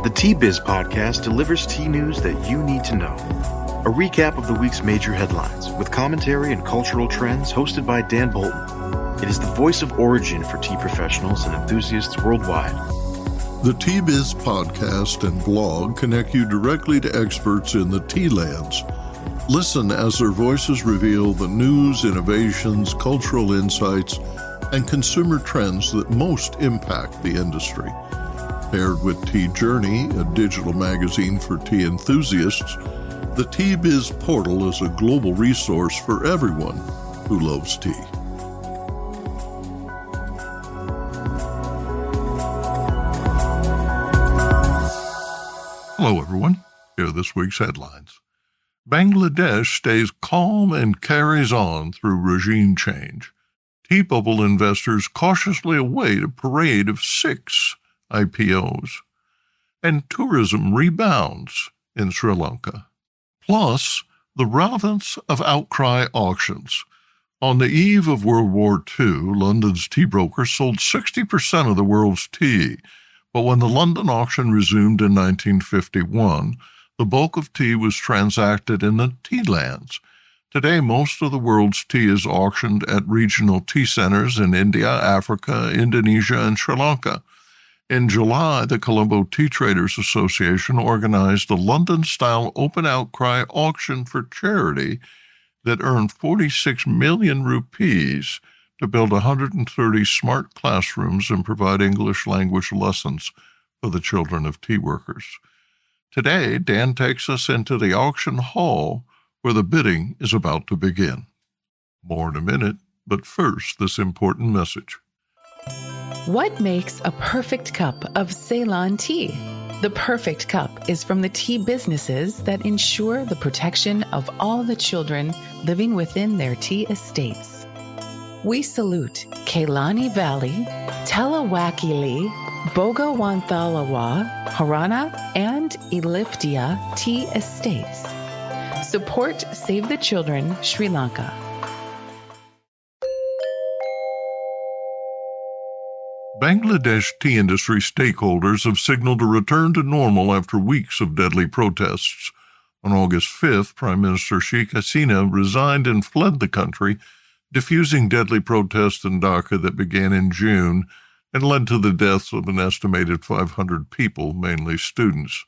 The Tea Biz podcast delivers tea news that you need to know. A recap of the week's major headlines with commentary and cultural trends hosted by Dan Bolton. It is the voice of origin for tea professionals and enthusiasts worldwide. The Tea Biz podcast and blog connect you directly to experts in the tea lands. Listen as their voices reveal the news, innovations, cultural insights, and consumer trends that most impact the industry. Paired with Tea Journey, a digital magazine for tea enthusiasts, the Tea Biz portal is a global resource for everyone who loves tea. Hello, everyone. Here are this week's headlines. Bangladesh stays calm and carries on through regime change. Tea bubble investors cautiously await a parade of 6 IPOs. And tourism rebounds in Sri Lanka. Plus, the relevance of outcry auctions. On the eve of World War II, London's tea brokers sold 60% of the world's tea. But when the London auction resumed in 1951, the bulk of tea was transacted in the tea lands. Today, most of the world's tea is auctioned at regional tea centers in India, Africa, Indonesia, and Sri Lanka. In July, the Colombo Tea Traders Association organized a London-style Open Outcry Auction for charity that earned 46 million rupees to build 130 smart classrooms and provide English language lessons for the children of tea workers. Today, Dan takes us into the auction hall where the bidding is about to begin. More in a minute, but first, this important message. What makes a perfect cup of Ceylon tea? The perfect cup is from the tea businesses that ensure the protection of all the children living within their tea estates. We salute Kailani Valley, Telawakili, Bogawanthalawa, Harana, and Eliptia tea estates. Support Save the Children, Sri Lanka. Bangladesh tea industry stakeholders have signaled a return to normal after weeks of deadly protests. On August 5th, Prime Minister Sheikh Hasina resigned and fled the country, diffusing deadly protests in Dhaka that began in June and led to the deaths of an estimated 500 people, mainly students.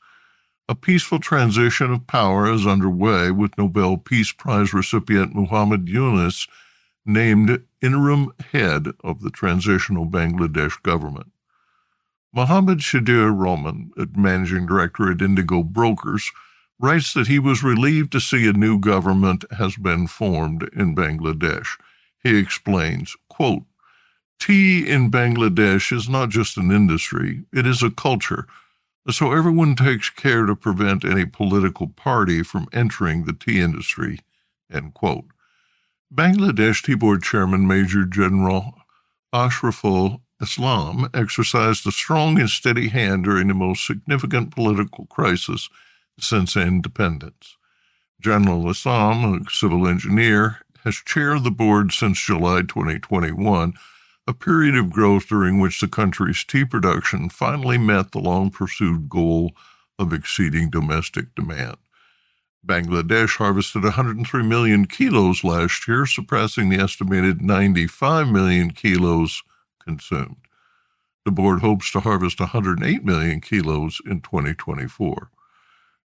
A peaceful transition of power is underway, with Nobel Peace Prize recipient Muhammad Yunus named interim head of the transitional Bangladesh government. Mohammed Shadir Rahman, managing director at Indigo Brokers, writes that he was relieved to see a new government has been formed in Bangladesh. He explains, quote, "Tea in Bangladesh is not just an industry, it is a culture. So everyone takes care to prevent any political party from entering the tea industry," end quote. Bangladesh Tea Board Chairman Major General Ashraful Islam exercised a strong and steady hand during the most significant political crisis since independence. General Islam, a civil engineer, has chaired the board since July 2021, a period of growth during which the country's tea production finally met the long-pursued goal of exceeding domestic demand. Bangladesh harvested 103 million kilos last year, surpassing the estimated 95 million kilos consumed. The board hopes to harvest 108 million kilos in 2024.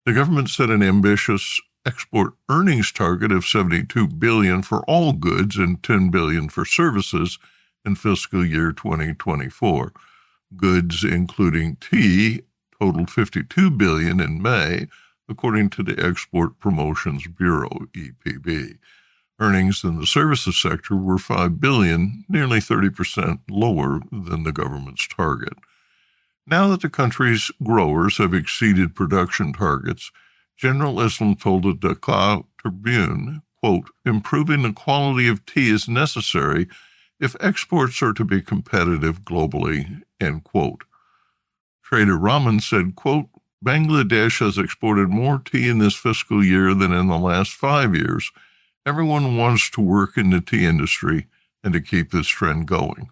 The government set an ambitious export earnings target of $72 billion for all goods and $10 billion for services in fiscal year 2024. Goods, including tea, totaled $52 billion in May, according to the Export Promotions Bureau, EPB. Earnings in the services sector were $5 billion, nearly 30% lower than the government's target. Now that the country's growers have exceeded production targets, General Islam told the Dhaka Tribune, quote, "Improving the quality of tea is necessary if exports are to be competitive globally," end quote. Trader Rahman said, quote, "Bangladesh has exported more tea in this fiscal year than in the last 5 years. Everyone wants to work in the tea industry and to keep this trend going.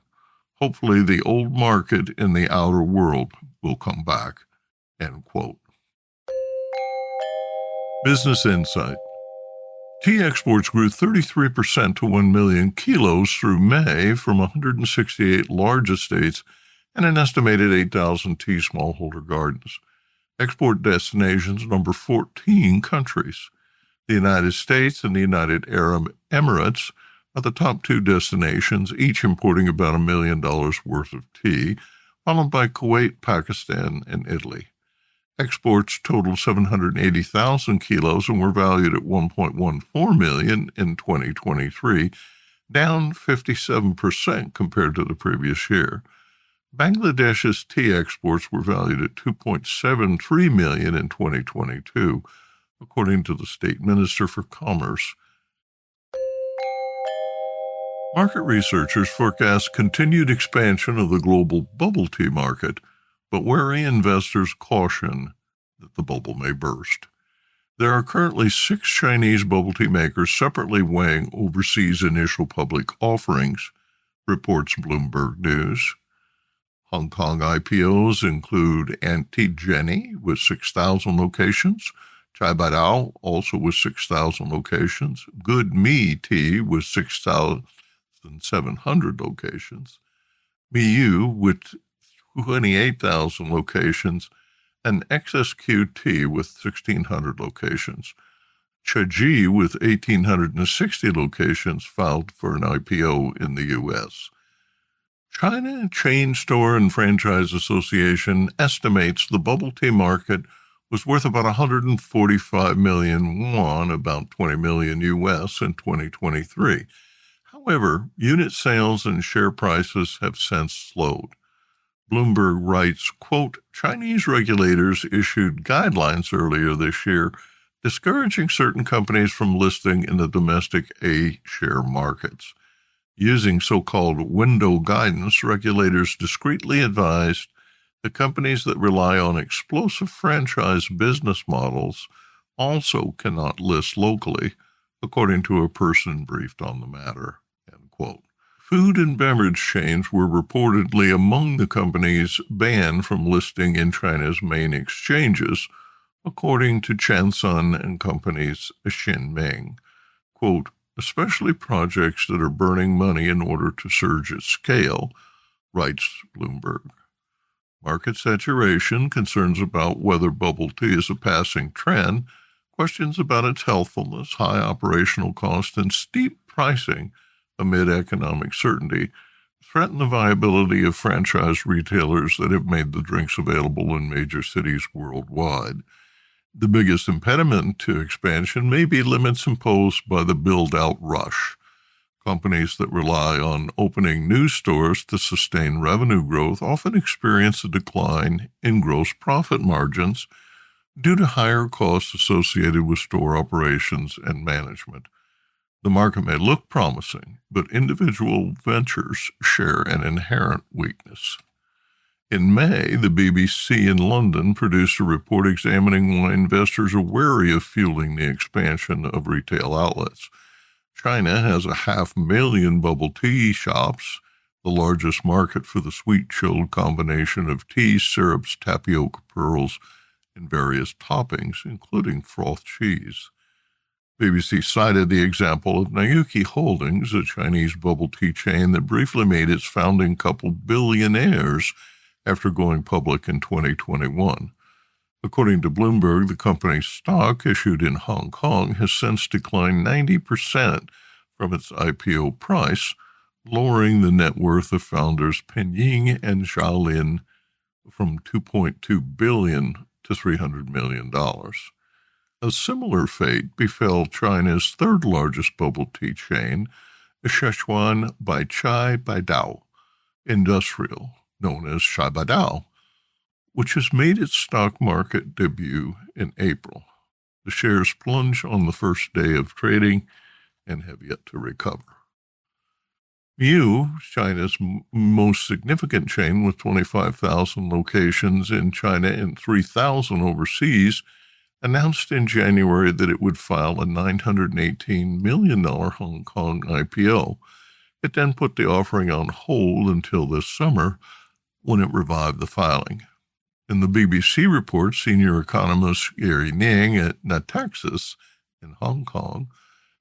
Hopefully the old market in the outer world will come back," End quote. Business Insight. Tea exports grew 33% to 1 million kilos through May from 168 large estates and an estimated 8,000 tea smallholder gardens. Export destinations number 14 countries. The United States and the United Arab Emirates are the top two destinations, each importing about $1 million worth of tea, followed by Kuwait, Pakistan, and Italy. Exports totaled 780,000 kilos and were valued at $1.14 million in 2023, down 57% compared to the previous year. Bangladesh's tea exports were valued at $2.73 million in 2022, according to the State Minister for Commerce. Market researchers forecast continued expansion of the global bubble tea market, but wary investors caution that the bubble may burst. There are currently 6 Chinese bubble tea makers separately weighing overseas initial public offerings, reports Bloomberg News. Hong Kong IPOs include Anti-Jenny with 6,000 locations, Chai Bai Dao also with 6,000 locations, Good Me Tea with 6,700 locations, Miyu with 28,000 locations, and XSQT with 1,600 locations. Chaji with 1,860 locations filed for an IPO in the U.S. China Chain Store and Franchise Association estimates the bubble tea market was worth about 145 million won, about 20 million U.S. in 2023. However, unit sales and share prices have since slowed. Bloomberg writes, quote, Chinese regulators issued guidelines earlier this year discouraging certain companies from listing in the domestic A-share markets. Using so-called window guidance, regulators discreetly advised the companies that rely on explosive franchise business models also cannot list locally, according to a person briefed on the matter, end quote. Food and beverage chains were reportedly among the companies banned from listing in China's main exchanges, according to Chansun and Company's Xinming. Quote, especially projects that are burning money in order to surge at scale, writes Bloomberg. Market saturation, concerns about whether bubble tea is a passing trend, questions about its healthfulness, high operational cost, and steep pricing amid economic certainty threaten the viability of franchise retailers that have made the drinks available in major cities worldwide. The biggest impediment to expansion may be limits imposed by the build-out rush. Companies that rely on opening new stores to sustain revenue growth often experience a decline in gross profit margins due to higher costs associated with store operations and management. The market may look promising, but individual ventures share an inherent weakness. In May, the BBC in London produced a report examining why investors are wary of fueling the expansion of retail outlets. China has 500,000 bubble tea shops, the largest market for the sweet-chilled combination of tea, syrups, tapioca pearls, and various toppings, including frothed cheese. BBC cited the example of Nayuki Holdings, a Chinese bubble tea chain that briefly made its founding couple billionaires after going public in 2021. According to Bloomberg, the company's stock, issued in Hong Kong, has since declined 90% from its IPO price, lowering the net worth of founders Penying and Xiaolin from $2.2 billion to $300 million. A similar fate befell China's third-largest bubble tea chain, Szechuan by Chai Bai Dao Industrial, known as Chai Bai Dao, which has made its stock market debut in April. The shares plunged on the first day of trading and have yet to recover. Miyu, China's most significant chain with 25,000 locations in China and 3,000 overseas, announced in January that it would file a $918 million Hong Kong IPO. It then put the offering on hold until this summer, when it revived the filing. In the BBC report, senior economist Gary Ning at Natixis in Hong Kong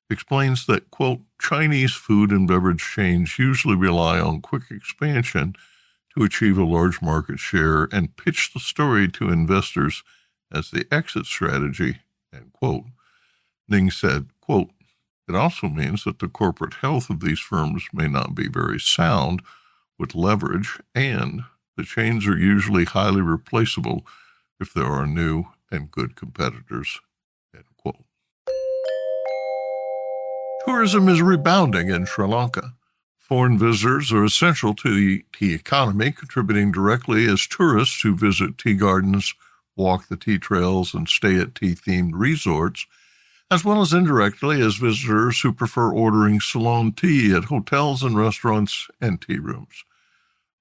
explains that, quote, Chinese food and beverage chains usually rely on quick expansion to achieve a large market share and pitch the story to investors as the exit strategy, end quote. Ning said, quote, it also means that the corporate health of these firms may not be very sound with leverage, and the chains are usually highly replaceable if there are new and good competitors, end quote. Tourism is rebounding in Sri Lanka. Foreign visitors are essential to the tea economy, contributing directly as tourists who visit tea gardens, walk the tea trails, and stay at tea-themed resorts, as well as indirectly as visitors who prefer ordering Ceylon tea at hotels and restaurants and tea rooms.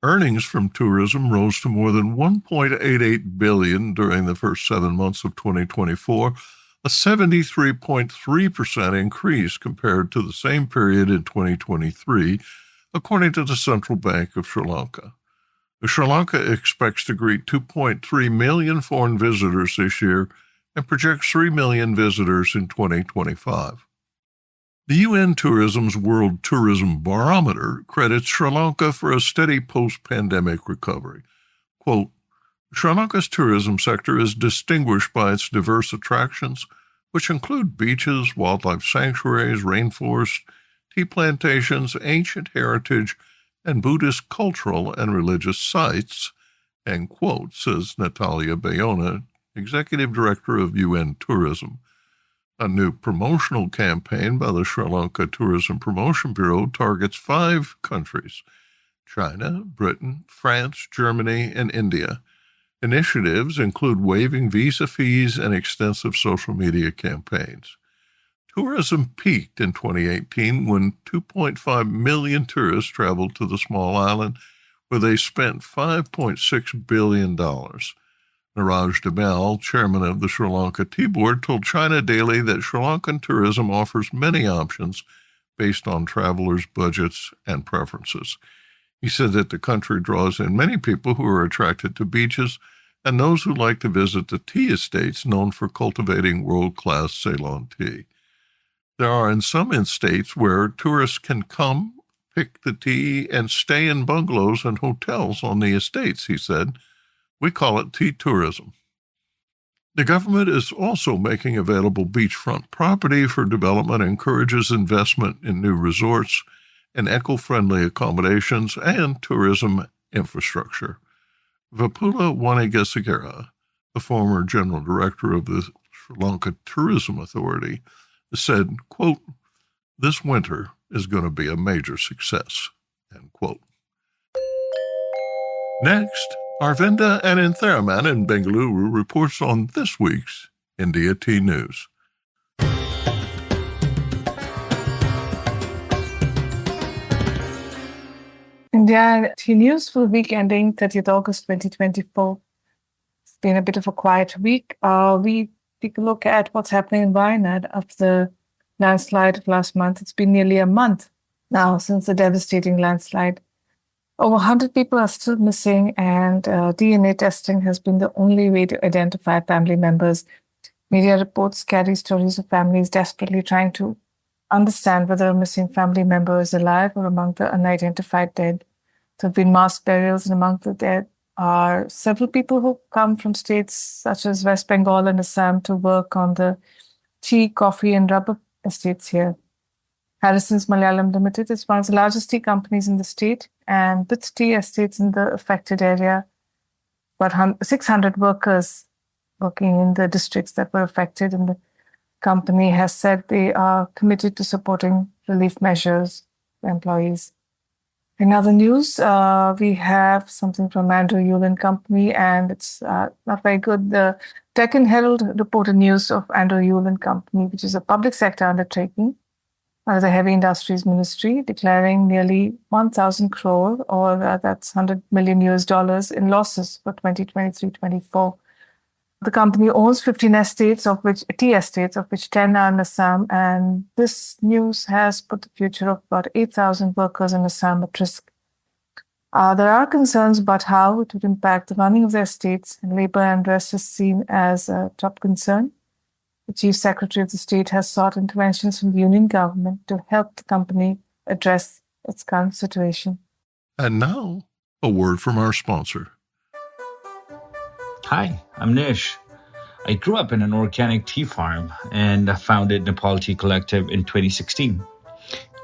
Earnings from tourism rose to more than $1.88 billion during the first 7 months of 2024, a 73.3% increase compared to the same period in 2023, according to the Central Bank of Sri Lanka. Sri Lanka expects to greet 2.3 million foreign visitors this year and projects 3 million visitors in 2025. The UN Tourism's World Tourism Barometer credits Sri Lanka for a steady post-pandemic recovery. Quote, Sri Lanka's tourism sector is distinguished by its diverse attractions, which include beaches, wildlife sanctuaries, rainforests, tea plantations, ancient heritage, and Buddhist cultural and religious sites, end quote, says Natalia Bayona, Executive Director of UN Tourism. A new promotional campaign by the Sri Lanka Tourism Promotion Bureau targets 5 countries: China, Britain, France, Germany, and India. Initiatives include waiving visa fees and extensive social media campaigns. Tourism peaked in 2018 when 2.5 million tourists traveled to the small island, where they spent $5.6 billion. Niraj Demal, chairman of the Sri Lanka Tea Board, told China Daily that Sri Lankan tourism offers many options based on travelers' budgets and preferences. He said that the country draws in many people who are attracted to beaches and those who like to visit the tea estates known for cultivating world-class Ceylon tea. There are in some estates where tourists can come, pick the tea, and stay in bungalows and hotels on the estates, he said. We call it tea tourism. The government is also making available beachfront property for development and encourages investment in new resorts and eco-friendly accommodations and tourism infrastructure. Vipula Wanigasegara, the former general director of the Sri Lanka Tourism Authority, said, quote, this winter is going to be a major success, end quote. Next, Arvinda Anantharaman in Bengaluru reports on this week's India Tea News. India Tea News for the week ending 30th August 2024. It's been a bit of a quiet week. We take a look at what's happening in Wayanad after the landslide of last month. It's been nearly a month now since the devastating landslide. Over 100 people are still missing, and DNA testing has been the only way to identify family members. Media reports carry stories of families desperately trying to understand whether a missing family member is alive or among the unidentified dead. There have been mass burials, and among the dead are several people who come from states such as West Bengal and Assam to work on the tea, coffee, and rubber estates here. Harrison's Malayalam Limited is one of the largest tea companies in the state, and with tea estates in the affected area, about 600 workers working in the districts that were affected, and the company has said they are committed to supporting relief measures for employees. In other news, we have something from Andrew Yule and Company, and it's not very good. The Deccan Herald reported news of Andrew Yule and Company, which is a public sector undertaking under the Heavy Industries Ministry, declaring nearly 1,000 crore, or that's $100 million in losses for 2023-24. The company owns 15 estates, tea estates, of which 10 are in Assam, and this news has put the future of about 8,000 workers in Assam at risk. There are concerns about how it would impact the running of their estates, and labor unrest is seen as a top concern. The Chief Secretary of the state has sought interventions from the union government to help the company address its current situation. And now, a word from our sponsor. Hi, I'm Nish. I grew up in an organic tea farm and founded Nepal Tea Collective in 2016.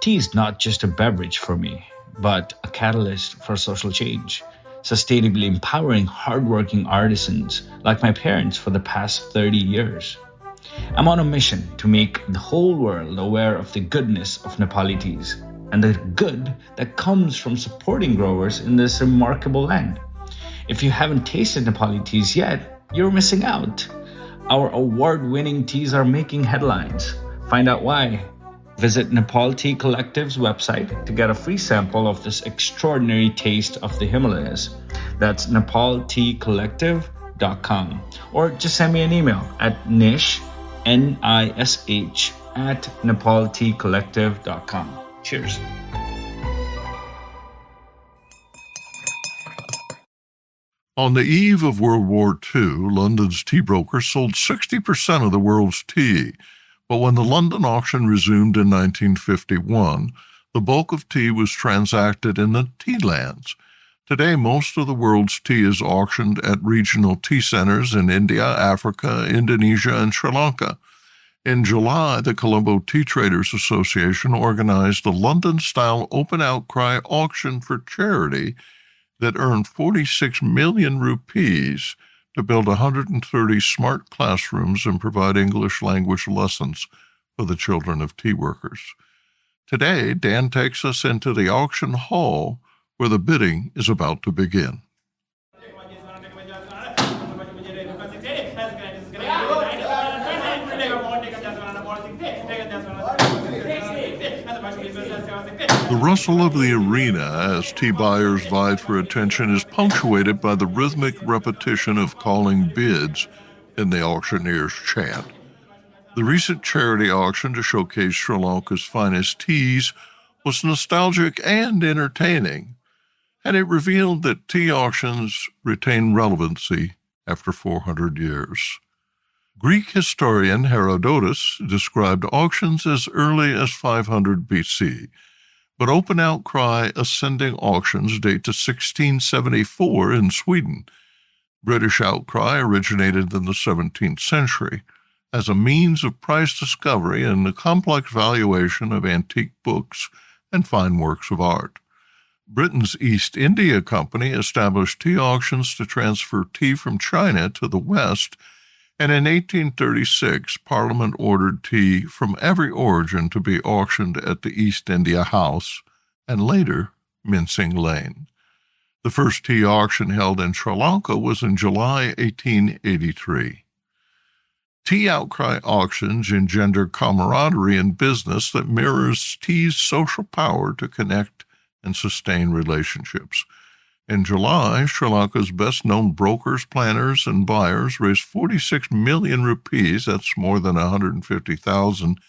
Tea is not just a beverage for me, but a catalyst for social change, sustainably empowering hardworking artisans like my parents for the past 30 years. I'm on a mission to make the whole world aware of the goodness of Nepali teas and the good that comes from supporting growers in this remarkable land. If you haven't tasted Nepali teas yet, you're missing out. Our award-winning teas are making headlines. Find out why. Visit Nepal Tea Collective's website to get a free sample of this extraordinary taste of the Himalayas. That's nepalteacollective.com. Or just send me an email at nish, Nish, at nepalteacollective.com. Cheers. On the eve of World War II, London's tea brokers sold 60% of the world's tea. But when the London auction resumed in 1951, the bulk of tea was transacted in the tea lands. Today, most of the world's tea is auctioned at regional tea centers in India, Africa, Indonesia, and Sri Lanka. In July, the Colombo Tea Traders Association organized the London-style Open Outcry Auction for charity that earned 46 million rupees to build 130 smart classrooms and provide English language lessons for the children of tea workers. Today, Dan takes us into the auction hall where the bidding is about to begin. The rustle of the arena as tea buyers vied for attention is punctuated by the rhythmic repetition of calling bids in the auctioneer's chant. The recent charity auction to showcase Sri Lanka's finest teas was nostalgic and entertaining, and it revealed that tea auctions retain relevancy after 400 years. Greek historian Herodotus described auctions as early as 500 BC, but open outcry ascending auctions date to 1674 in Sweden. British outcry originated in the 17th century as a means of price discovery and the complex valuation of antique books and fine works of art. Britain's East India Company established tea auctions to transfer tea from China to the West, and in 1836, Parliament ordered tea from every origin to be auctioned at the East India House, and later Mincing Lane. The first tea auction held in Sri Lanka was in July 1883. Tea outcry auctions engender camaraderie in business that mirrors tea's social power to connect and sustain relationships. In July, Sri Lanka's best-known brokers, planners, and buyers raised 46 million rupees, that's more than 150,000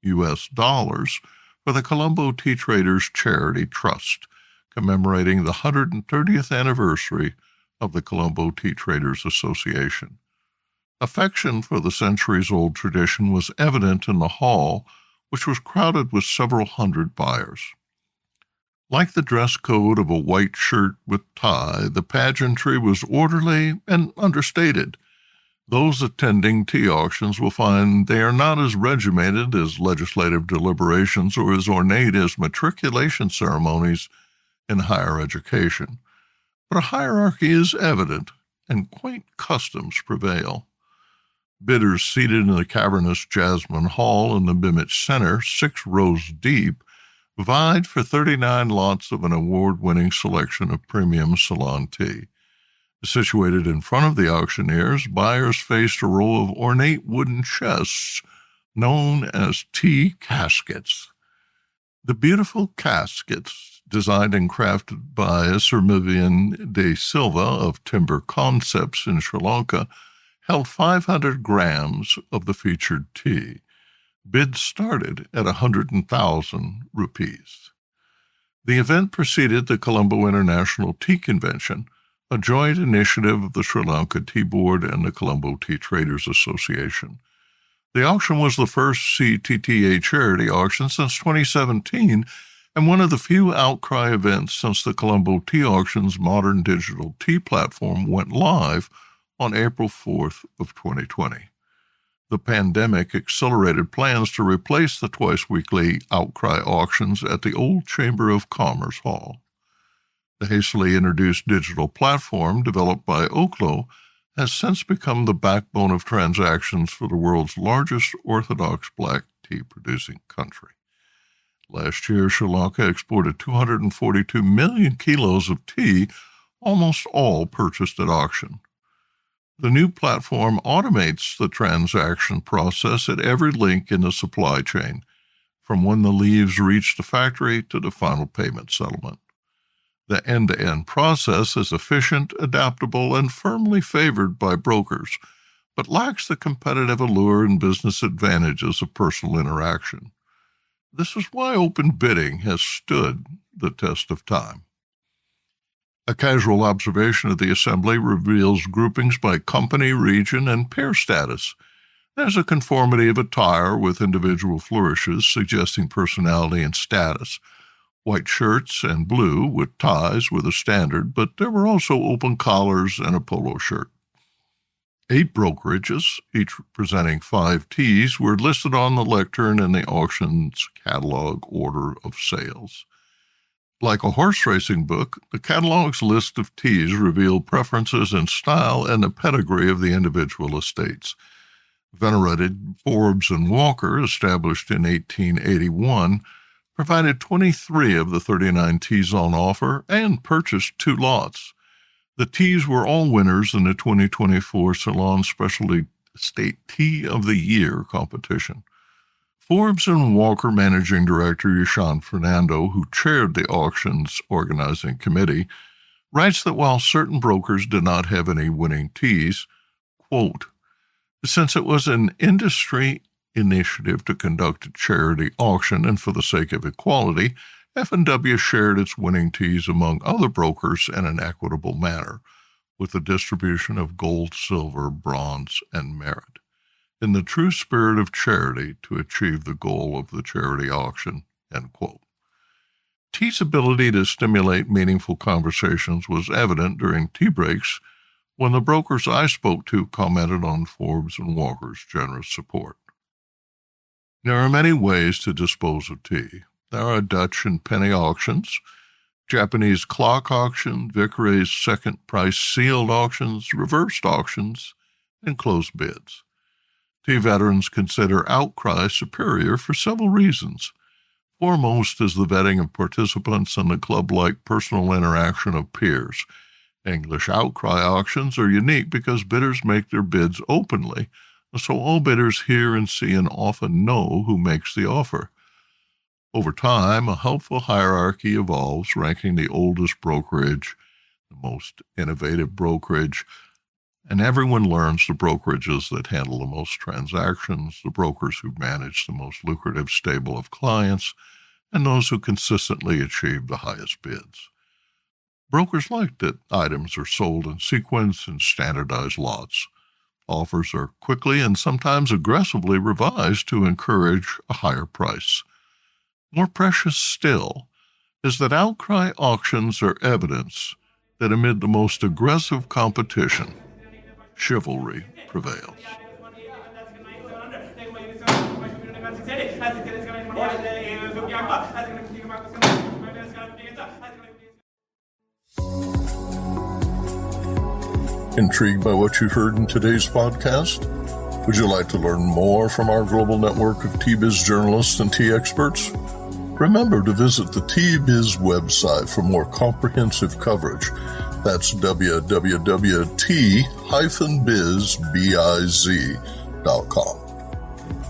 US dollars, for the Colombo Tea Traders Charity Trust, commemorating the 130th anniversary of the Colombo Tea Traders Association. Affection for the centuries-old tradition was evident in the hall, which was crowded with several hundred buyers. Like the dress code of a white shirt with tie, the pageantry was orderly and understated. Those attending tea auctions will find they are not as regimented as legislative deliberations or as ornate as matriculation ceremonies in higher education. But a hierarchy is evident, and quaint customs prevail. Bidders seated in the cavernous Jasmine Hall in the Bimich Center, 6 rows deep, vied for 39 lots of an award-winning selection of premium Ceylon tea. Situated in front of the auctioneers, buyers faced a row of ornate wooden chests known as tea caskets. The beautiful caskets, designed and crafted by Sirmivian de Silva of Timber Concepts in Sri Lanka, held 500 grams of the featured tea. Bids started at 100,000 rupees. The event preceded the Colombo International Tea Convention, a joint initiative of the Sri Lanka Tea Board and the Colombo Tea Traders Association. The auction was the first CTTA charity auction since 2017 and one of the few outcry events since the Colombo Tea Auction's modern digital tea platform went live on April 4th of 2020. The pandemic accelerated plans to replace the twice-weekly outcry auctions at the old Chamber of Commerce Hall. The hastily introduced digital platform, developed by Oklo, has since become the backbone of transactions for the world's largest Orthodox black tea-producing country. Last year, Sri Lanka exported 242 million kilos of tea, almost all purchased at auction. The new platform automates the transaction process at every link in the supply chain, from when the leaves reach the factory to the final payment settlement. The end-to-end process is efficient, adaptable, and firmly favored by brokers, but lacks the competitive allure and business advantages of personal interaction. This is why open bidding has stood the test of time. A casual observation of the assembly reveals groupings by company, region, and pair status. There's a conformity of attire with individual flourishes suggesting personality and status. White shirts and blue with ties were the standard, but there were also open collars and a polo shirt. 8 brokerages, each presenting 5 teas, were listed on the lectern in the auction's catalog order of sales. Like a horse racing book, the catalog's list of teas revealed preferences in style and the pedigree of the individual estates. Venerated Forbes and Walker, established in 1881, provided 23 of the 39 teas on offer and purchased 2 lots. The teas were all winners in the 2024 Ceylon Specialty Estate Tea of the Year competition. Forbes and Walker Managing Director Yashan Fernando, who chaired the auction's organizing committee, writes that while certain brokers did not have any winning teas, quote, since it was an industry initiative to conduct a charity auction and for the sake of equality, F&W shared its winning teas among other brokers in an equitable manner, with a distribution of gold, silver, bronze, and merit, in the true spirit of charity to achieve the goal of the charity auction, end quote. Tea's ability to stimulate meaningful conversations was evident during tea breaks when the brokers I spoke to commented on Forbes and Walker's generous support. There are many ways to dispose of tea. There are Dutch and penny auctions, Japanese clock auction, Vicary's second price sealed auctions, reversed auctions, and closed bids. Tea veterans consider outcry superior for several reasons. Foremost is the vetting of participants and the club-like personal interaction of peers. English outcry auctions are unique because bidders make their bids openly, so all bidders hear and see and often know who makes the offer. Over time, a helpful hierarchy evolves, ranking the oldest brokerage, the most innovative brokerage, and everyone learns the brokerages that handle the most transactions, the brokers who manage the most lucrative stable of clients, and those who consistently achieve the highest bids. Brokers like that items are sold in sequence and standardized lots. Offers are quickly and sometimes aggressively revised to encourage a higher price. More precious still is that outcry auctions are evidence that amid the most aggressive competition, chivalry prevails. Intrigued by what you heard in today's podcast? Would you like to learn more from our global network of Tea-Biz journalists and tea experts? Remember to visit the Tea-Biz website for more comprehensive coverage. That's www.t-biz.com.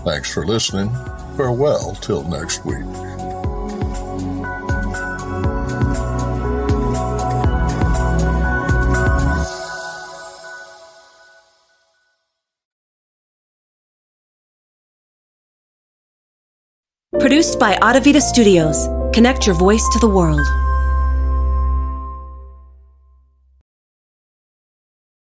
Thanks for listening. Farewell till next week. Produced by Audavita Studios. Connect your voice to the world.